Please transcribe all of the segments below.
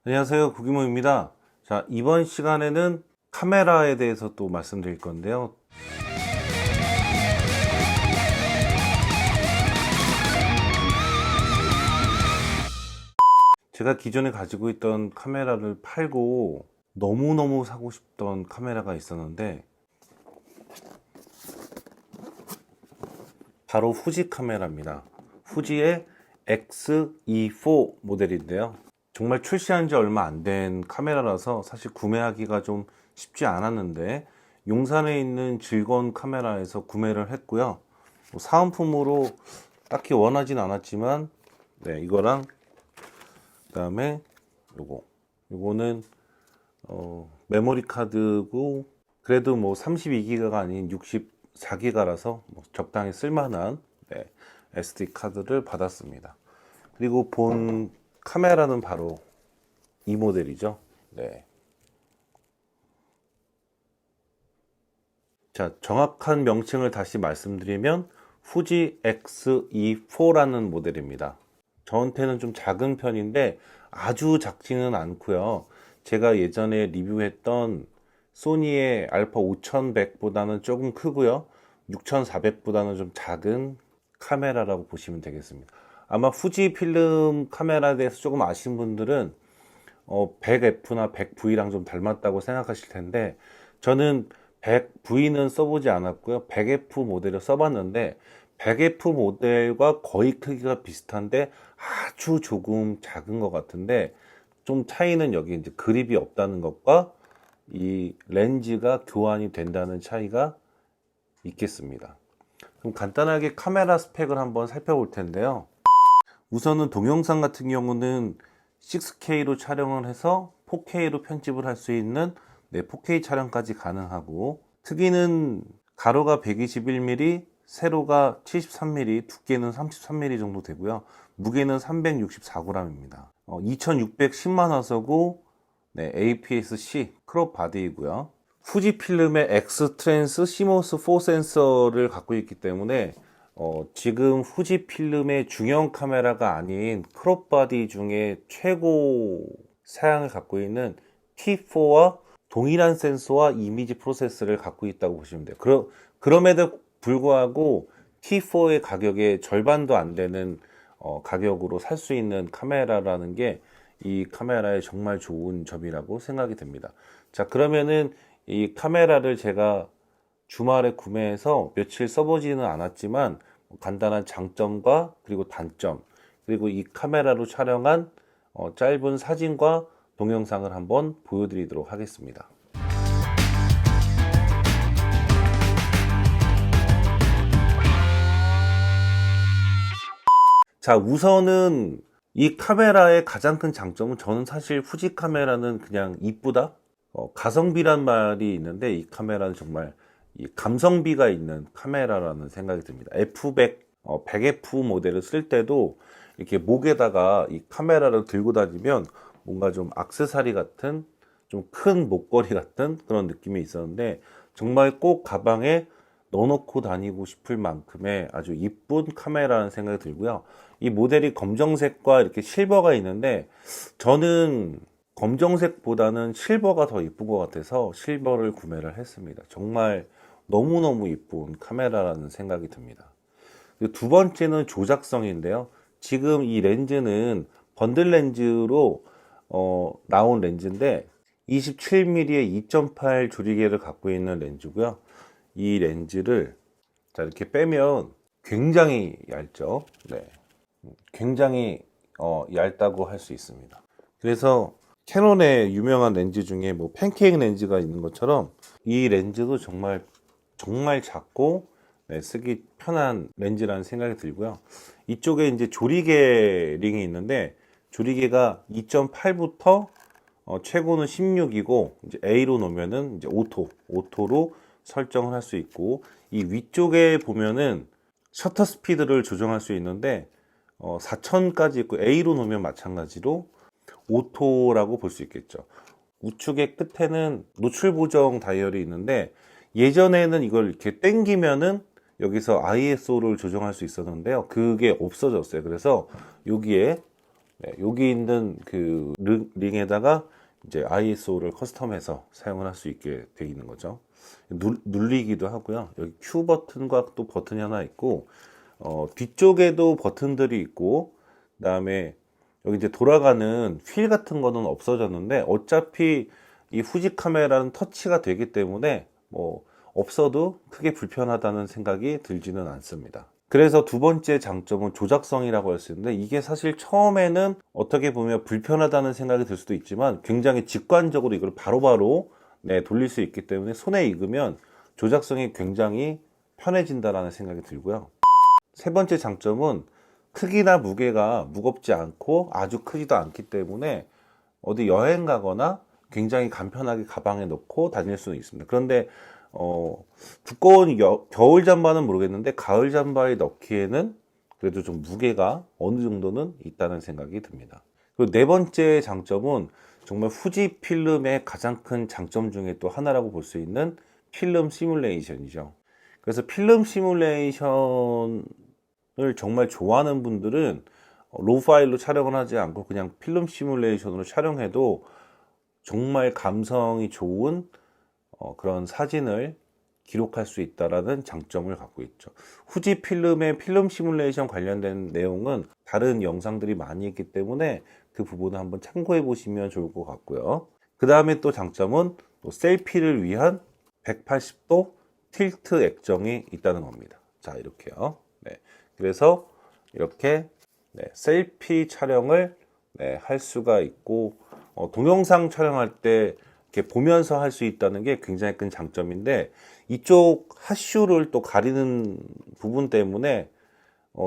안녕하세요, 구기모입니다. 자, 이번 시간에는 카메라에 대해서 또 말씀드릴 건데요. 제가 기존에 가지고 있던 카메라를 팔고 너무너무 사고 싶던 카메라가 있었는데 바로 후지 카메라입니다. 후지의 X-E4 모델인데요. 정말 출시한 지 얼마 안 된 카메라라서 사실 구매하기가 좀 쉽지 않았는데 용산에 있는 즐거운 카메라에서 구매를 했고요. 사은품으로 딱히 원하진 않았지만 이거랑 그다음에 요거는 메모리 카드고 그래도 뭐 32기가가 아닌 64기가라서 적당히 쓸만한 SD 카드를 받았습니다. 그리고 본 카메라는 바로 이 모델이죠. 자, 정확한 명칭을 다시 말씀드리면 후지 X-E4라는 모델입니다. 저한테는 좀 작은 편인데 아주 작지는 않고요. 제가 예전에 리뷰했던 소니의 알파 5100보다는 조금 크고요. 6400보다는 좀 작은 카메라라고 보시면 되겠습니다. 아마 후지 필름 카메라에 대해서 조금 아시는 분들은 100F나 100V랑 좀 닮았다고 생각하실 텐데 저는 100V는 써보지 않았고요. 100F 모델을 써봤는데 100F 모델과 거의 크기가 비슷한데 아주 조금 작은 것 같은데 좀 차이는 여기 이제 그립이 없다는 것과 이 렌즈가 교환이 된다는 차이가 있겠습니다. 그럼 간단하게 카메라 스펙을 한번 살펴볼 텐데요. 우선은 동영상 같은 경우는 6K로 촬영을 해서 4K로 편집을 할 수 있는 4K 촬영까지 가능하고 특이는 가로가 121mm, 세로가 73mm, 두께는 33mm 정도 되고요. 무게는 364g입니다. 2610만 화소고 APS-C 크롭 바디이고요. 후지필름의 X-트랜스 시모스 4 센서를 갖고 있기 때문에 지금 후지필름의 중형 카메라가 아닌 크롭 바디 중에 최고 사양을 갖고 있는 T4와 동일한 센서와 이미지 프로세서를 갖고 있다고 보시면 돼요. 그럼에도 불구하고 T4의 가격의 절반도 안 되는 가격으로 살 수 있는 카메라라는 게 이 카메라의 정말 좋은 점이라고 생각이 됩니다. 자, 그러면은 이 카메라를 제가 주말에 구매해서 며칠 써보지는 않았지만 간단한 장점과 그리고 단점 그리고 이 카메라로 촬영한 짧은 사진과 동영상을 한번 보여드리도록 하겠습니다. 자, 우선은 이 카메라의 가장 큰 장점은 저는 사실 후지 카메라는 그냥 이쁘다? 가성비란 말이 있는데 이 카메라는 정말 이 감성비가 있는 카메라라는 생각이 듭니다. F100, 100F 모델을 쓸 때도 이렇게 목에다가 이 카메라를 들고 다니면 뭔가 좀 액세서리 같은 좀 큰 목걸이 같은 그런 느낌이 있었는데 정말 꼭 가방에 넣어놓고 다니고 싶을 만큼의 아주 이쁜 카메라라는 생각이 들고요. 이 모델이 검정색과 이렇게 실버가 있는데 저는 검정색보다는 실버가 더 이쁜 것 같아서 실버를 구매를 했습니다. 정말 너무너무 이쁜 카메라라는 생각이 듭니다. 두 번째는 조작성인데요. 지금 이 렌즈는 번들 렌즈로 나온 렌즈인데 27mm의 2.8 조리개를 갖고 있는 렌즈고요. 이 렌즈를 자 이렇게 빼면 굉장히 얇죠. 굉장히 얇다고 할 수 있습니다. 그래서 캐논의 유명한 렌즈 중에 뭐 팬케이크 렌즈가 있는 것처럼 이 렌즈도 정말 작고 쓰기 편한 렌즈라는 생각이 들고요. 이쪽에 이제 조리개 링이 있는데 조리개가 2.8부터 최고는 16이고 이제 A로 놓으면은 이제 오토로 설정을 할 수 있고 이 위쪽에 보면은 셔터 스피드를 조정할 수 있는데 4000까지 있고 A로 놓으면 마찬가지로 오토라고 볼 수 있겠죠. 우측의 끝에는 노출 보정 다이얼이 있는데 예전에는 이걸 이렇게 당기면은 여기서 ISO를 조정할 수 있었는데요. 그게 없어졌어요. 그래서 여기에 네, 여기 있는 그 링에다가 이제 ISO를 커스텀해서 사용을 할 수 있게 되어 있는 거죠. 눌리기도 하고요. 여기 Q 버튼과 또 버튼이 하나 있고, 뒤쪽에도 버튼들이 있고, 그다음에 여기 이제 돌아가는 휠 같은 거는 없어졌는데, 어차피 이 후지 카메라는 터치가 되기 때문에 뭐 없어도 크게 불편하다는 생각이 들지는 않습니다. 그래서 두 번째 장점은 조작성이라고 할 수 있는데, 이게 사실 처음에는 어떻게 보면 불편하다는 생각이 들 수도 있지만 굉장히 직관적으로 이걸 바로바로 네, 돌릴 수 있기 때문에 손에 익으면 조작성이 굉장히 편해진다라는 생각이 들고요. 세 번째 장점은 크기나 무게가 무겁지 않고 아주 크지도 않기 때문에 어디 여행 가거나 굉장히 간편하게 가방에 넣고 다닐 수는 있습니다. 그런데 두꺼운 겨울 잠바는 모르겠는데 가을 잠바에 넣기에는 그래도 좀 무게가 어느 정도는 있다는 생각이 듭니다. 그리고 네 번째 장점은 정말 후지 필름의 가장 큰 장점 중에 또 하나라고 볼 수 있는 필름 시뮬레이션이죠. 그래서 필름 시뮬레이션을 정말 좋아하는 분들은 로우 파일로 촬영을 하지 않고 그냥 필름 시뮬레이션으로 촬영해도 정말 감성이 좋은 그런 사진을 기록할 수 있다라는 장점을 갖고 있죠. 후지 필름의 필름 시뮬레이션 관련된 내용은 다른 영상들이 많이 있기 때문에 그 부분을 한번 참고해 보시면 좋을 것 같고요. 그 다음에 또 장점은 또 셀피를 위한 180도 틸트 액정이 있다는 겁니다. 자, 이렇게요. 네. 그래서 이렇게 네, 셀피 촬영을 네, 할 수가 있고 동영상 촬영할 때 이렇게 보면서 할 수 있다는 게 굉장히 큰 장점인데, 이쪽 하슈를 또 가리는 부분 때문에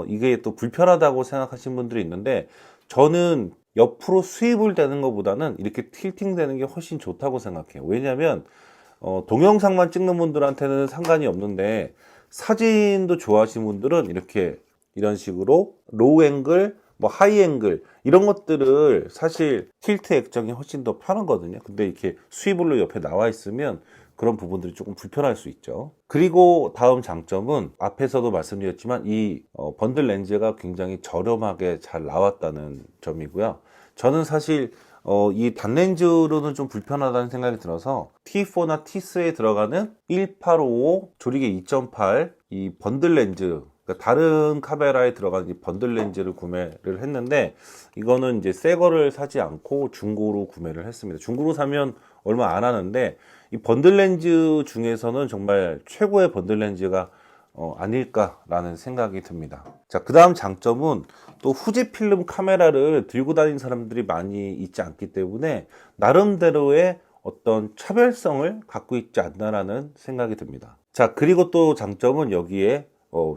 이게 또 불편하다고 생각하시는 분들이 있는데, 저는 옆으로 스윕을 되는 것보다는 이렇게 틸팅 되는 게 훨씬 좋다고 생각해요. 왜냐하면 동영상만 찍는 분들한테는 상관이 없는데 사진도 좋아하시는 분들은 이렇게 이런 식으로 로우 앵글, 뭐 하이 앵글 이런 것들을 사실 틸트 액정이 훨씬 더 편하거든요. 근데 이렇게 스위블로 옆에 나와 있으면 그런 부분들이 조금 불편할 수 있죠. 그리고 다음 장점은 앞에서도 말씀드렸지만 이 번들 렌즈가 굉장히 저렴하게 잘 나왔다는 점이고요. 저는 사실 이 단렌즈로는 좀 불편하다는 생각이 들어서 T4나 T3에 들어가는 1855 조리개 2.8 이 번들 렌즈, 그러니까 다른 카메라에 들어가는 이 번들 렌즈를 구매를 했는데, 이거는 이제 새 거를 사지 않고 중고로 구매를 했습니다. 중고로 사면 얼마 안 하는데 이 번들 렌즈 중에서는 정말 최고의 번들 렌즈가 아닐까라는 생각이 듭니다. 자, 그 다음 장점은 또 후지 필름 카메라를 들고 다니는 사람들이 많이 있지 않기 때문에 나름대로의 어떤 차별성을 갖고 있지 않나라는 생각이 듭니다. 자, 그리고 또 장점은 여기에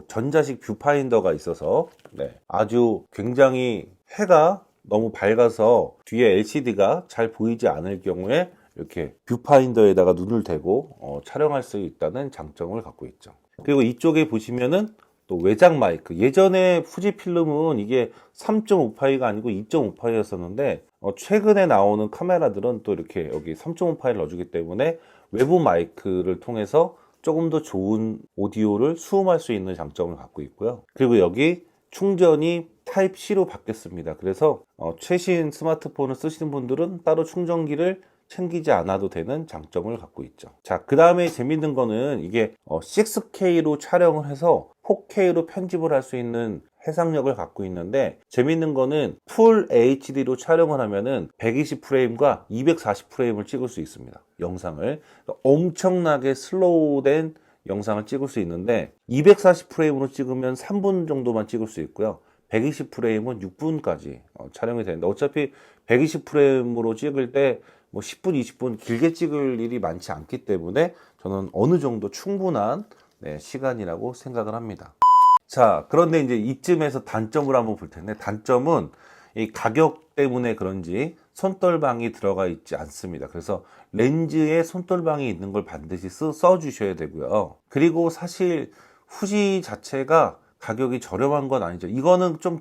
전자식 뷰파인더가 있어서 네, 아주 굉장히 해가 너무 밝아서 뒤에 LCD가 잘 보이지 않을 경우에 이렇게 뷰파인더에다가 눈을 대고 촬영할 수 있다는 장점을 갖고 있죠. 그리고 이쪽에 보시면은 또 외장 마이크, 예전에 후지필름은 이게 3.5파이가 아니고 2.5파이였었는데 최근에 나오는 카메라들은 또 이렇게 여기 3.5파이를 넣어주기 때문에 외부 마이크를 통해서 조금 더 좋은 오디오를 수음할 수 있는 장점을 갖고 있고요. 그리고 여기 충전이 타입C로 바뀌었습니다. 그래서 최신 스마트폰을 쓰시는 분들은 따로 충전기를 챙기지 않아도 되는 장점을 갖고 있죠. 자, 그 다음에 재밌는 거는 이게 6K로 촬영을 해서 4K로 편집을 할 수 있는 해상력을 갖고 있는데, 재밌는 거는 풀 HD로 촬영을 하면은 120프레임과 240프레임을 찍을 수 있습니다. 영상을 엄청나게 슬로우된 영상을 찍을 수 있는데, 240프레임으로 찍으면 3분 정도만 찍을 수 있고요. 120프레임은 6분까지 촬영이 되는데, 어차피 120프레임으로 찍을 때 뭐 10분, 20분 길게 찍을 일이 많지 않기 때문에 저는 어느 정도 충분한 시간이라고 생각을 합니다. 자, 그런데 이제 이쯤에서 단점을 한번 볼 텐데, 단점은 이 가격 때문에 그런지 손떨방이 들어가 있지 않습니다. 그래서 렌즈에 손떨방이 있는 걸 반드시 써주셔야 되고요. 그리고 사실 후지 자체가 가격이 저렴한 건 아니죠. 이거는 좀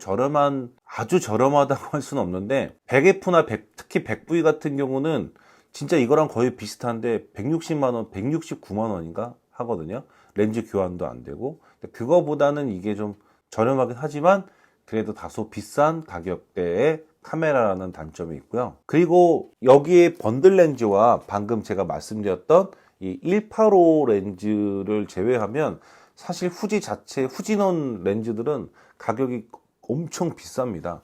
아주 저렴하다고 할 수는 없는데, 100F나 특히 100V 같은 경우는 진짜 이거랑 거의 비슷한데 160만원, 169만원인가 하거든요. 렌즈 교환도 안 되고. 그거보다는 이게 좀 저렴하긴 하지만 그래도 다소 비싼 가격대의 카메라라는 단점이 있고요. 그리고 여기에 번들 렌즈와 방금 제가 말씀드렸던 이 185 렌즈를 제외하면 사실 후지 자체, 후지논 렌즈들은 가격이 엄청 비쌉니다.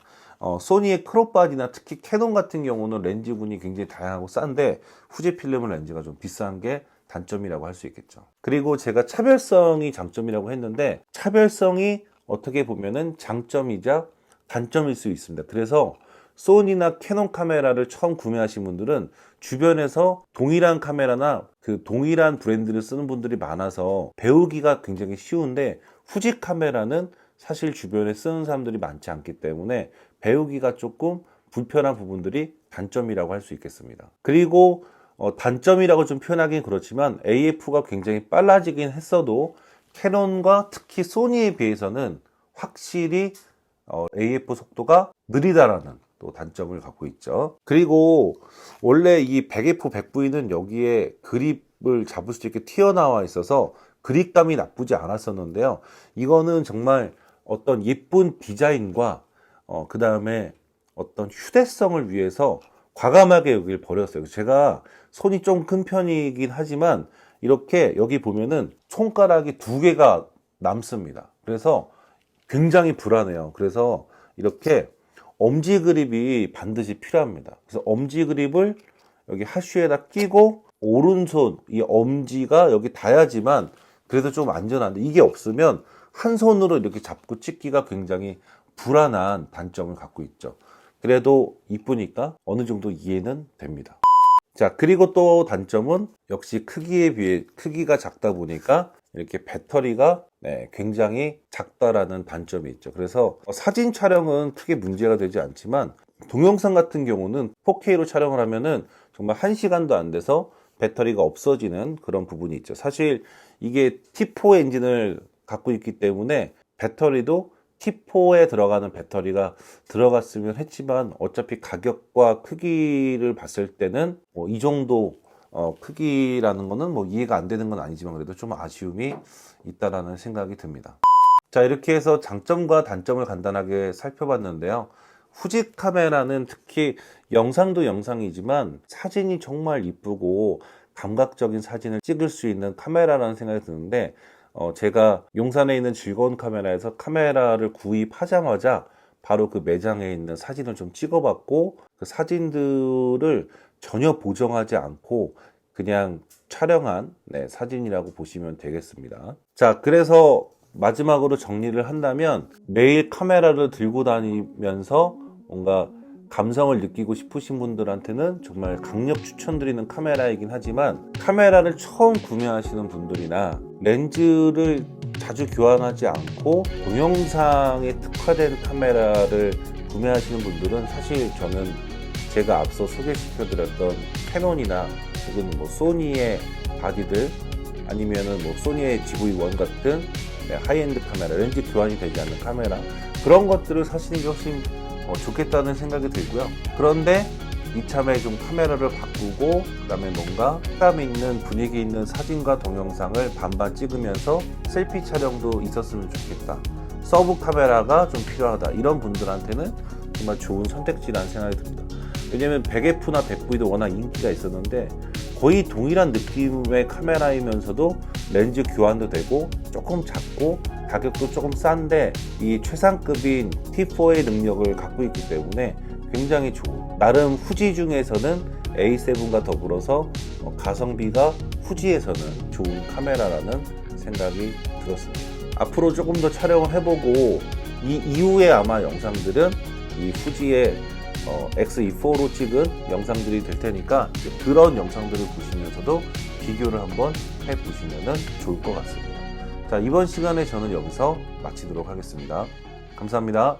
소니의 크롭바디나 특히 캐논 같은 경우는 렌즈군이 굉장히 다양하고 싼데 후지필름 렌즈가 좀 비싼 게 단점이라고 할 수 있겠죠. 그리고 제가 차별성이 장점이라고 했는데 차별성이 어떻게 보면은 장점이자 단점일 수 있습니다. 그래서 소니나 캐논 카메라를 처음 구매하신 분들은 주변에서 동일한 카메라나 그 동일한 브랜드를 쓰는 분들이 많아서 배우기가 굉장히 쉬운데 후지 카메라는 사실 주변에 쓰는 사람들이 많지 않기 때문에 배우기가 조금 불편한 부분들이 단점이라고 할 수 있겠습니다. 그리고 단점이라고 좀 표현하긴 그렇지만 AF가 굉장히 빨라지긴 했어도 캐논과 특히 소니에 비해서는 확실히 AF 속도가 느리다라는 또 단점을 갖고 있죠. 그리고 원래 이 100F 100V는 여기에 그립을 잡을 수 있게 튀어나와 있어서 그립감이 나쁘지 않았었는데요. 이거는 정말 어떤 예쁜 디자인과 그 다음에 어떤 휴대성을 위해서 과감하게 여기를 버렸어요. 제가 손이 좀 큰 편이긴 하지만 이렇게 여기 보면은 손가락이 2개가 남습니다. 그래서 굉장히 불안해요. 그래서 이렇게 엄지 그립이 반드시 필요합니다. 그래서 엄지 그립을 여기 하슈에다 끼고 오른손 이 엄지가 여기 닿아야지만 그래도 좀 안전한데 이게 없으면 한 손으로 이렇게 잡고 찍기가 굉장히 불안한 단점을 갖고 있죠. 그래도 이쁘니까 어느 정도 이해는 됩니다. 자, 그리고 또 단점은 역시 크기에 비해 크기가 작다 보니까 이렇게 배터리가 굉장히 작다라는 단점이 있죠. 그래서 사진 촬영은 크게 문제가 되지 않지만 동영상 같은 경우는 4K로 촬영을 하면은 정말 1시간도 안 돼서 배터리가 없어지는 그런 부분이 있죠. 사실 이게 T4 엔진을 갖고 있기 때문에 배터리도 T4에 들어가는 배터리가 들어갔으면 했지만 어차피 가격과 크기를 봤을 때는 이 정도 크기라는 거는 이해가 안 되는 건 아니지만 그래도 좀 아쉬움이 있다라는 생각이 듭니다. 자, 이렇게 해서 장점과 단점을 간단하게 살펴봤는데요. 후지 카메라는 특히 영상도 영상이지만 사진이 정말 이쁘고 감각적인 사진을 찍을 수 있는 카메라라는 생각이 드는데 제가 용산에 있는 즐거운 카메라에서 카메라를 구입하자마자 바로 그 매장에 있는 사진을 좀 찍어봤고 그 사진들을 전혀 보정하지 않고 그냥 촬영한 사진이라고 보시면 되겠습니다. 자, 그래서 마지막으로 정리를 한다면 매일 카메라를 들고 다니면서 뭔가 감성을 느끼고 싶으신 분들한테는 정말 강력 추천드리는 카메라이긴 하지만 카메라를 처음 구매하시는 분들이나 렌즈를 자주 교환하지 않고 동영상에 특화된 카메라를 구매하시는 분들은 사실 저는 제가 앞서 소개시켜드렸던 캐논이나 혹은 소니의 바디들 아니면은 소니의 GV1 같은 하이엔드 카메라, 렌즈 교환이 되지 않는 카메라 그런 것들을 사시는 게 훨씬 좋겠다는 생각이 들고요. 그런데 이참에 좀 카메라를 바꾸고 그다음에 뭔가 색감 있는 분위기 있는 사진과 동영상을 반반 찍으면서 셀피 촬영도 있었으면 좋겠다. 서브 카메라가 좀 필요하다. 이런 분들한테는 정말 좋은 선택지라는 생각이 듭니다. 왜냐면 100F나 100V도 워낙 인기가 있었는데 거의 동일한 느낌의 카메라이면서도 렌즈 교환도 되고 조금 작고 가격도 조금 싼데 이 최상급인 T4의 능력을 갖고 있기 때문에 굉장히 좋은 나름 후지 중에서는 A7과 더불어서 가성비가 후지에서는 좋은 카메라라는 생각이 들었습니다. 앞으로 조금 더 촬영을 해보고 이 이후에 아마 영상들은 이 후지의 X-E4로 찍은 영상들이 될 테니까 그런 영상들을 보시면서도 비교를 한번 해보시면 좋을 것 같습니다. 자, 이번 시간에 저는 여기서 마치도록 하겠습니다. 감사합니다.